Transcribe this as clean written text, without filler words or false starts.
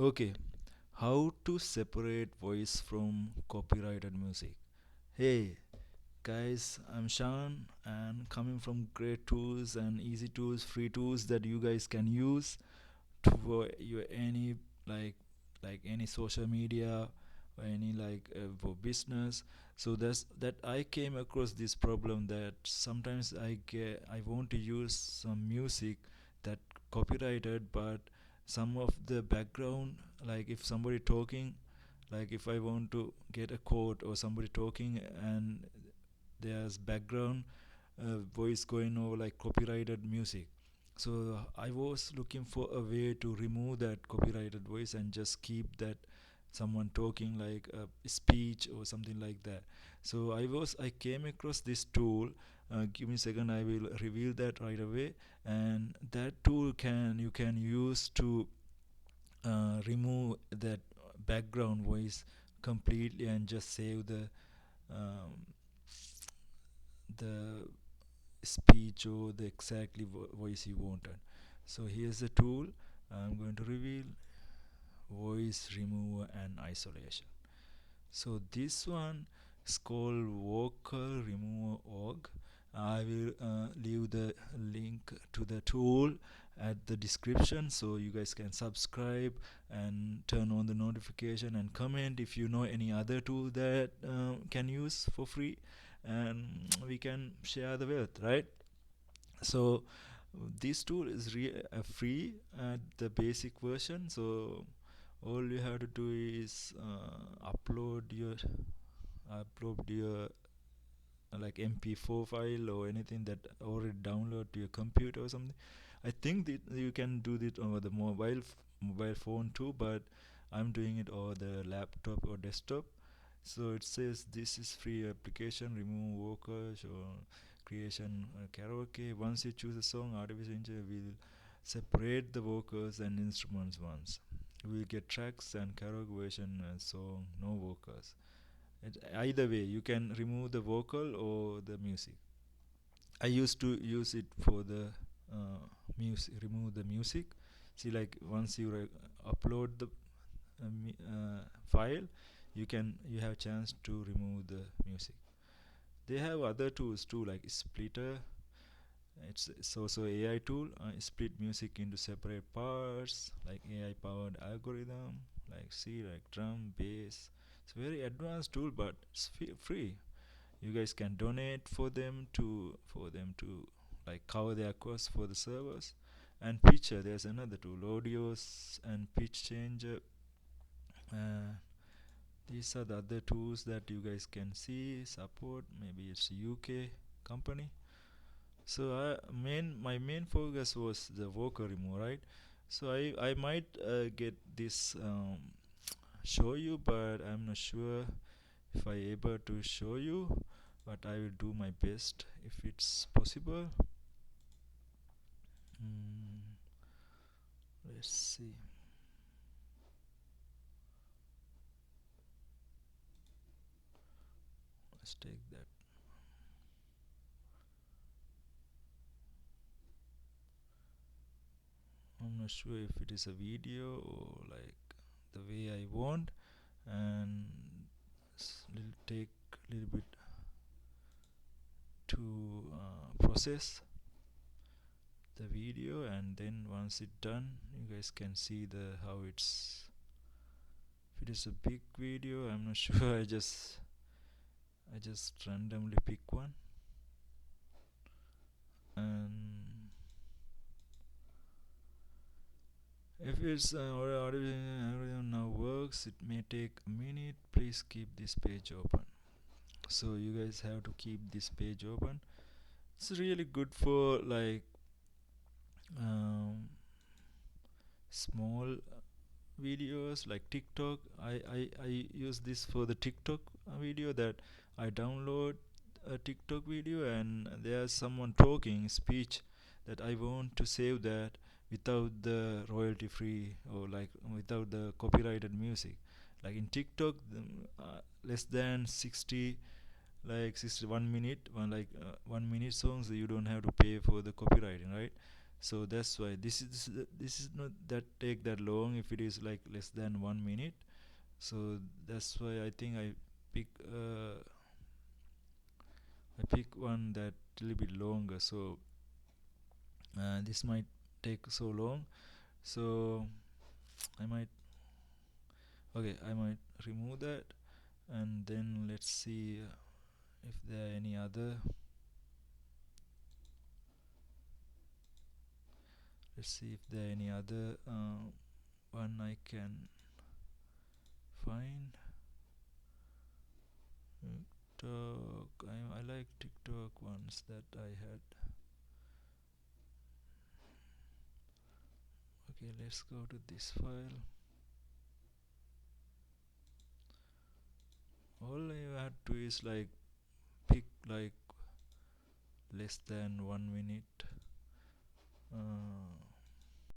Okay, how to separate voice from copyrighted music? Hey guys, I'm Sean and coming from great tools and easy tools, free tools that you guys can use for your any like any social media or any for business. So that's that I came across this problem that sometimes I want to use some music that copyrighted, but some of the background, like if somebody talking, like if I want to get a quote or somebody talking and there's background voice going over like copyrighted music. So I was looking for a way to remove that copyrighted voice and just keep that someone talking like a speech or something like that. So I came across this tool. Give me a second, I will reveal that right away. And that tool can you can use to remove that background voice completely and just save um, the speech or the exactly voice you wanted. So here's the tool. I'm going to reveal voice remover and isolation. So this one is called vocal remover org. I will leave the link to the tool at the description so you guys can subscribe and turn on the notification and comment if you know any other tool that can use for free, and we can share the wealth, right? So this tool is free at the basic version. So all you have to do is upload your like MP4 file or anything that already download to your computer or something. I think that you can do it over the mobile phone too, but I'm doing it over the laptop or desktop. So it says this is free application, remove vocals or creation karaoke. Once you choose a song, artificial intelligence will separate the vocals and instruments once. You will get tracks and karaoke version and song, no vocals. Either way, you can remove the vocal or the music. I used to use it for the music, remove the music. See, like once you upload the file, you have chance to remove the music. They have other tools too, like splitter. It's also AI tool. Split music into separate parts, like AI powered algorithm, like C, like drum, bass. It's a very advanced tool, but it's free. You guys can donate for them to like cover their costs for the servers. And pitcher, there's another tool, audios and pitch changer. Uh, these are the other tools that you guys can see support. Maybe it's UK company. So my main focus was the vocal removal, right? So I might get this show you, but I'm not sure if I able to show you. But I will do my best if it's possible. Mm, let's see. Let's take that. I'm not sure if it is a video or like the way I want, and it'll take a little bit to process the video, and then once it's done, you guys can see the how it's. If it is a big video, I'm not sure. I just randomly pick one, and if it's audio now works, it may take a minute. Please keep this page open. So you guys have to keep this page open. It's really good for like um, small videos like TikTok. I use this for the TikTok video that I download a TikTok video and there's someone talking speech that I want to save that without the royalty free or like without the copyrighted music. Like in TikTok, less than 60, like 61 minute, 1 minute songs, you don't have to pay for the copywriting, right? So that's why this is not that take that long if it is like less than 1 minute. So that's why I think pick uh, I pick one that little bit longer. So this might take so long. So I might I might remove that, and then let's see if there are any other. Let's see if there are any other one I can find. TikTok. I like TikTok ones that I had. Okay, let's go to this file. All I had to is like pick like less than 1 minute.